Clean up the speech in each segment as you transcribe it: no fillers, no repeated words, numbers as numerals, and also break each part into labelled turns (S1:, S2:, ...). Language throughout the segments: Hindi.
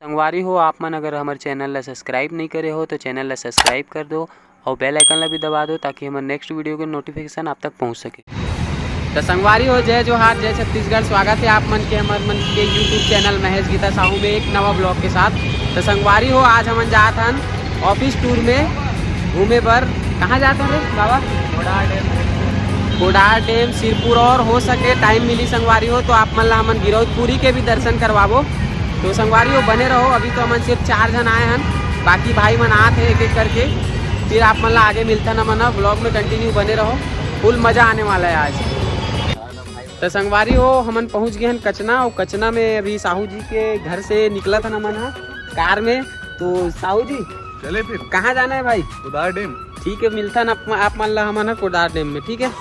S1: संगवारी हो आप मन अगर हमारे चैनल ला सब्सक्राइब नहीं करे हो तो चैनल ला सब्सक्राइब कर दो और बेल आइकन ला भी दबा दो ताकि हमारे नेक्स्ट वीडियो के नोटिफिकेशन आप तक पहुंच सके। तो संगवारी हो जय जोहार जय छत्तीसगढ़, स्वागत है आप मन के हमारे मन के यूट्यूब चैनल महेश गीता साहू में एक नवा ब्लॉग के साथ। तो संगवारी हो आज हम जात हन ऑफिस टूर में घूमे पर। कहाँ जाते हैं बाबा? कोडार डैम सिरपुर, और हो सके टाइम मिली संगवारी हो तो आप मन ला हमन गिरौदपुरी के भी दर्शन करवाबो। तो संगवारी हो बने रहो। अभी तो हमन सिर्फ 4 जन आए हैं, बाकी भाई मन आते हैं एक एक करके। फिर आप मन ला आगे मिलता ना मना, ब्लॉग में कंटिन्यू बने रहो, फुल मज़ा आने वाला है आज। तो संगवारी हो हमन पहुंच गए हैं कचना, और कचना में अभी साहू जी के घर से निकला था ना मना कार में। तो साहू जी
S2: चले फिर
S1: कहाँ जाना है भाई?
S2: कोडार डैम।
S1: ठीक है, मिलता ना आप मन ला हमन कोडार डैम में। ठीक है,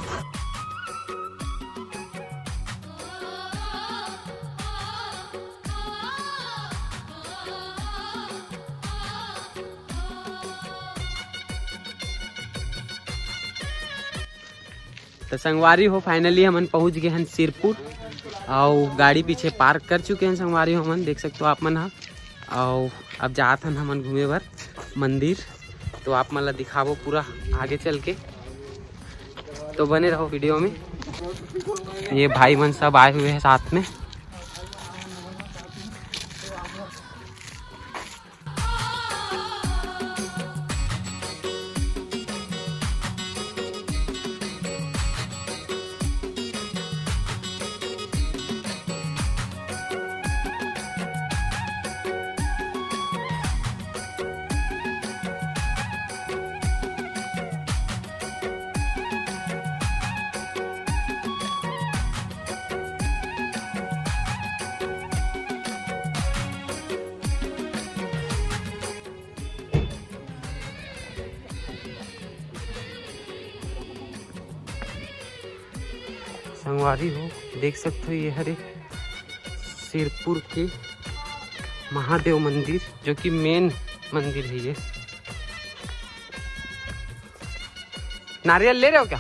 S1: तो संगवारी हो फाइनली हमन पहुंच गए हैं सिरपुर, और गाड़ी पीछे पार्क कर चुके हैं संगवारी हो हमन, देख सकते हो आप मन हा। और अब जात हन हमन घूमे बर मंदिर, तो आप मन ला दिखावो पूरा आगे चल के। तो बने रहो वीडियो में। ये भाई मन सब आए हुए हैं साथ में। संगवारी हो देख सकते हो ये हरे सिरपुर के महादेव मंदिर, जो कि मेन मंदिर है ये। नारियल ले रहे हो क्या?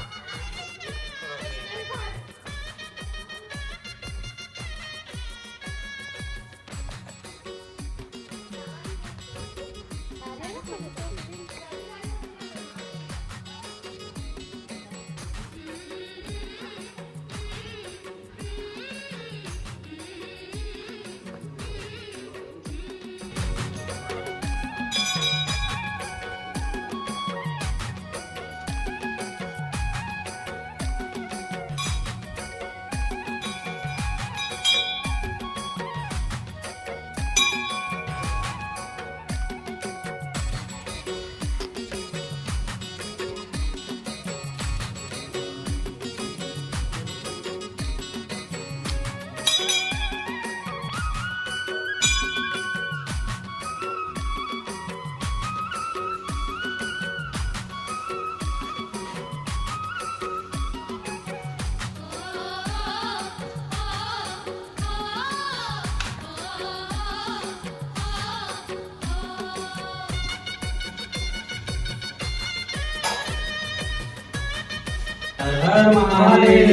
S1: हर हर महादेव,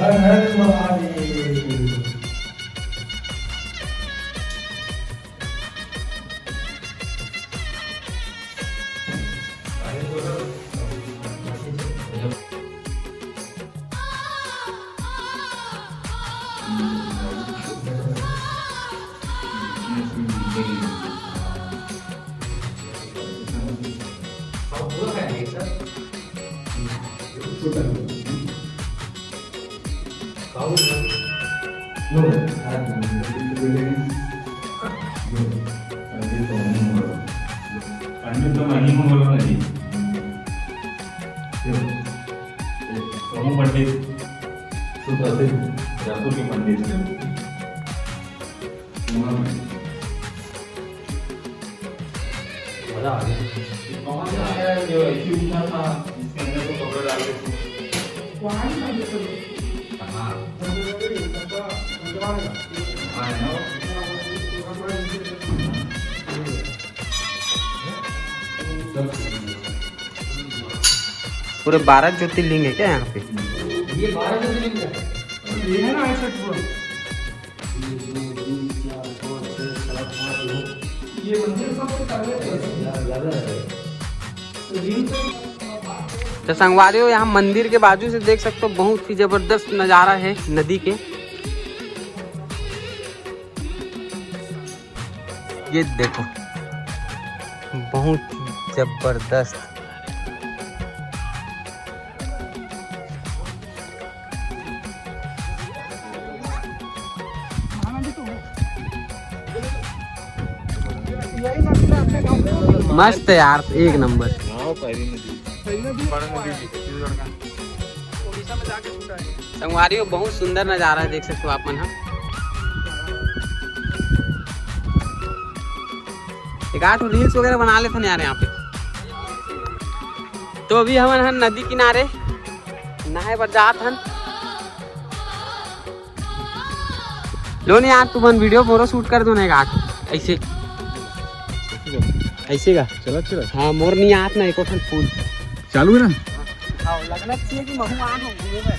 S1: हर हर महादेव।
S2: पंडित सुप्रसिद्ध जासू के मंदिर मजा आ गया। जो ऐसी उठा था इसके अंदर तो कपड़े डाल के
S1: पूरे 12 ज्योतिर्लिंग है क्या यहाँ पे?
S3: ये 12 ज्योतिर्लिंग है। ये है ना ऐसा पूरा 1 2 3 4 5 6 7 8 9
S2: ये मंदिर सबसे पहले ज्यादा है
S1: तो संगवारियों यहाँ मंदिर के बाजू से देख सकते हो बहुत ही जबरदस्त नज़ारा है नदी के। ये देखो बहुत ही जबरदस्त। मस्त है यार, एक नंबर। संगवारियों बहुत सुंदर नज़ारा है, देख सकते हो आप मन। एक आठ रील्स वगैरह बना लेते हैं यार यहाँ पे। तो अभी हम नदी किनारे नहाए पर जात हन। लो नहीं यार तू बन वीडियो फोटो शूट कर दो ना, एक आठ ऐसे ऐसे का
S4: चला चला।
S1: हाँ मोर नहीं आत ना एको ठन फूल
S4: चालू है ना।
S1: हाँ लगना चाहिए कि महू आन हो घूमे में।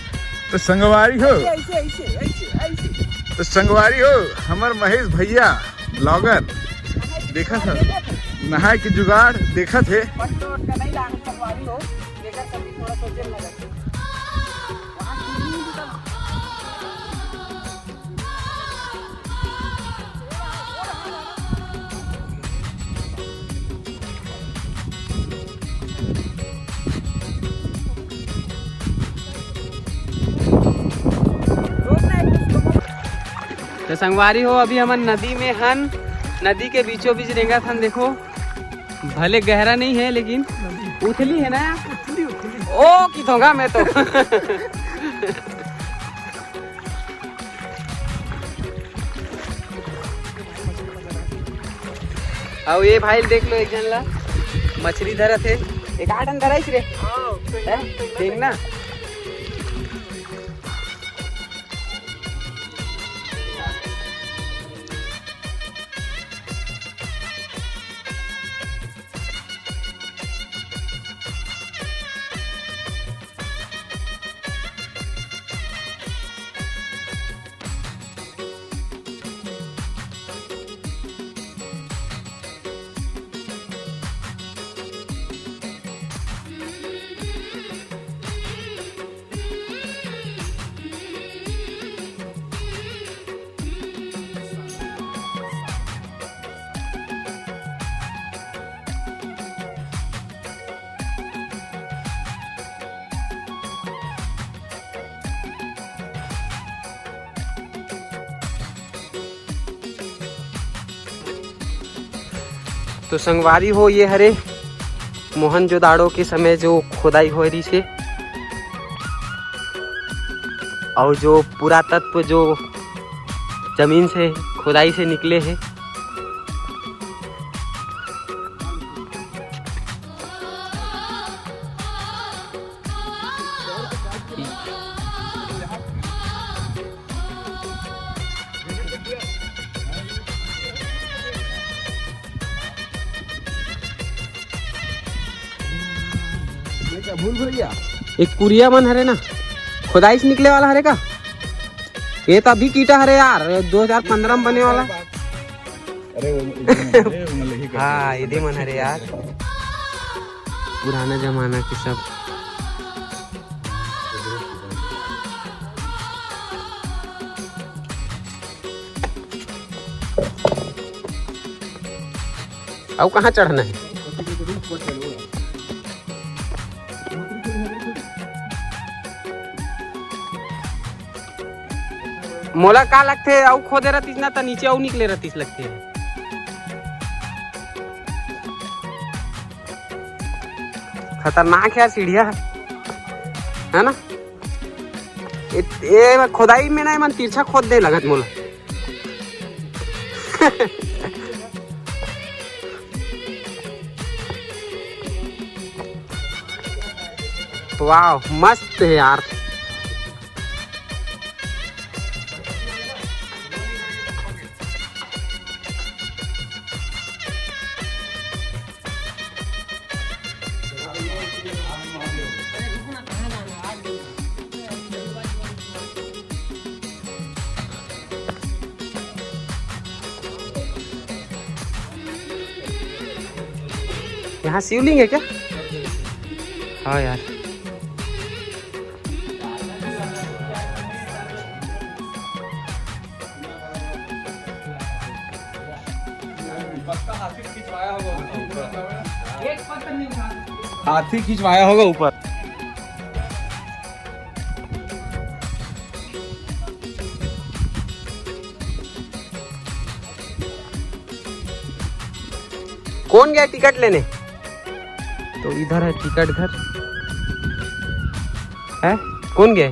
S4: तो संगवारी हो,
S1: ऐसे ऐसे ऐसे ऐसे
S4: तो संगवारी हो हमर महेश भैया ब्लॉगर देखा था, नहाए के जुगाड़ देखा थे।
S1: पट्टो का नहीं लाने संगवारी हो, देखा कभी थोड़ा सोचे लगा। तो संगवारी हो अभी हम नदी में हन, नदी के बीचों बीच रेंगा हन। देखो भले गहरा नहीं है लेकिन उथली है ना। ओ की थोंगा मैं तो अब ये भाई देख लो, एक जन ला मछली धरत है, एक आठन धराइस रे देख ना। तो संगवारी हो ये हरे मोहनजोदाड़ो के समय जो खुदाई हो रही से और जो पुरातत्व जो जमीन से खुदाई से निकले हैं
S4: भूल भैया
S1: एक कुरिया मन हरे ना खुदाई से निकले वाला हरे का। ये तो अभी कीटा हरे यार 2015 में बने वाला।
S4: अरे
S1: हाँ ये मन हरे यार, पुराना जमाना के सब। अब कहाँ चढ़ना है? मोला का लगते है आउ खोदे रहतीस ना तो नीचे आउ निकले रहतीस लगते है। खतरनाक है सीढ़िया है ना। ये खुदाई में ना मन तिरछा खोद दे लगत मोला। वाह मस्त है यार। यहाँ शिवलिंग है क्या? हाँ यार,
S4: हाथी खिंचवाया होगा ऊपर।
S1: कौन गया टिकट लेने? तो इधर है टिकट घर है। कौन गया?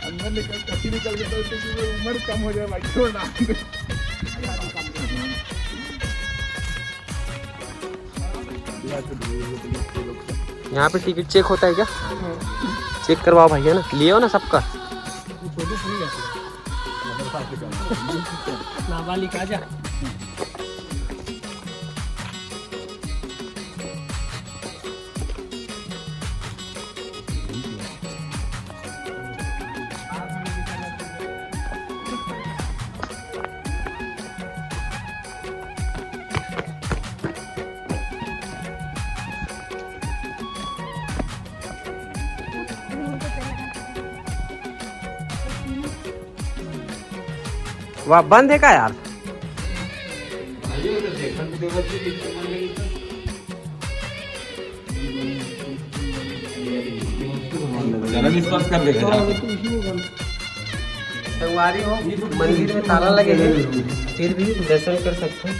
S4: अंदर निकल कभी निकल के तो उम्र कम हो जाए भाई, छोड़ ना।
S1: यहाँ पे टिकट चेक होता है क्या? चेक करवाओ भैया ना, लियो ना सबका। नाबालिग आजा। वाह, बंद है क्या यार? संगवारी हो, मंदिर में ताला लगे हैं, फिर भी दर्शन कर सकते हैं।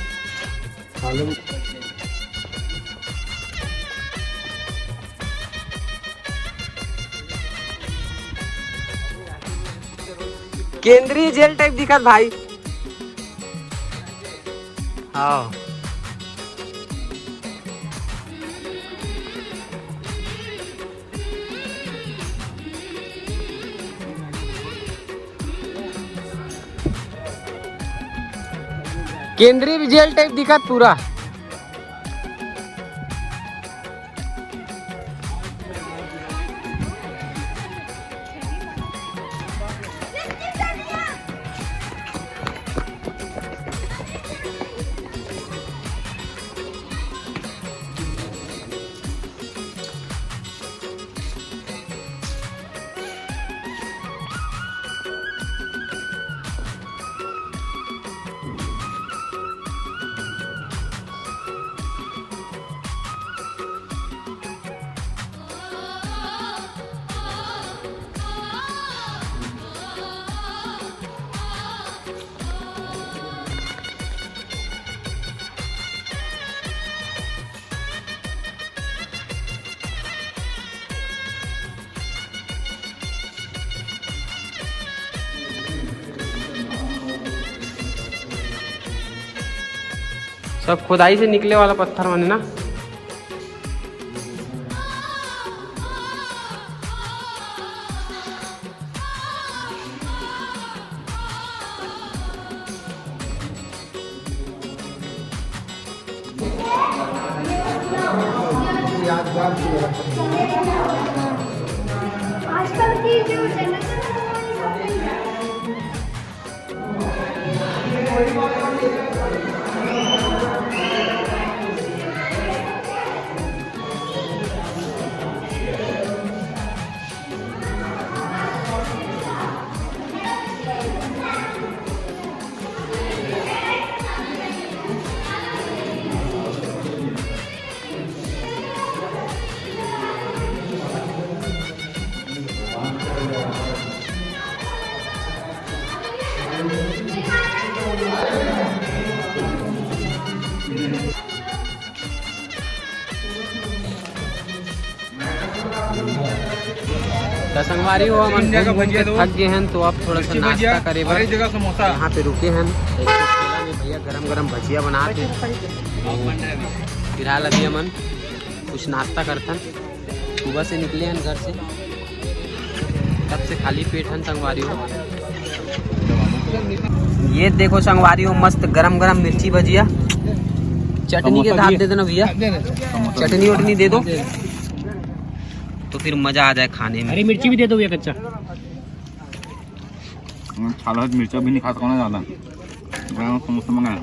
S1: केंद्रीय जेल टाइप दिखत भाई। हाँ, केंद्रीय जेल टाइप दिखत पूरा। सब खुदाई से निकले वाला पत्थर माने ना।
S5: आजकल की जो जनरेशन
S1: संगवारी हो, हम थक गए हैं तो अब थोड़ा सा नाश्ता करे। यहाँ पे रुके हैं, एक ठेला में भैया गरम गरम भजिया बना के। फिलहाल अभी हम कुछ नाश्ता करते हैं। सुबह से निकले हैं घर से, तब से खाली पेट हन संगवारी हो। ये देखो संगवारी हो, मस्त गरम गरम मिर्ची भजिया। चटनी के साथ दे देना भैया, चटनी वटनी दे दो तो फिर मजा आ जाए खाने में।
S3: हरी मिर्ची भी दे दो भैया कच्चा।
S4: छाला मिर्चा भी नहीं खाता ज्यादा, समोसा मंगाया।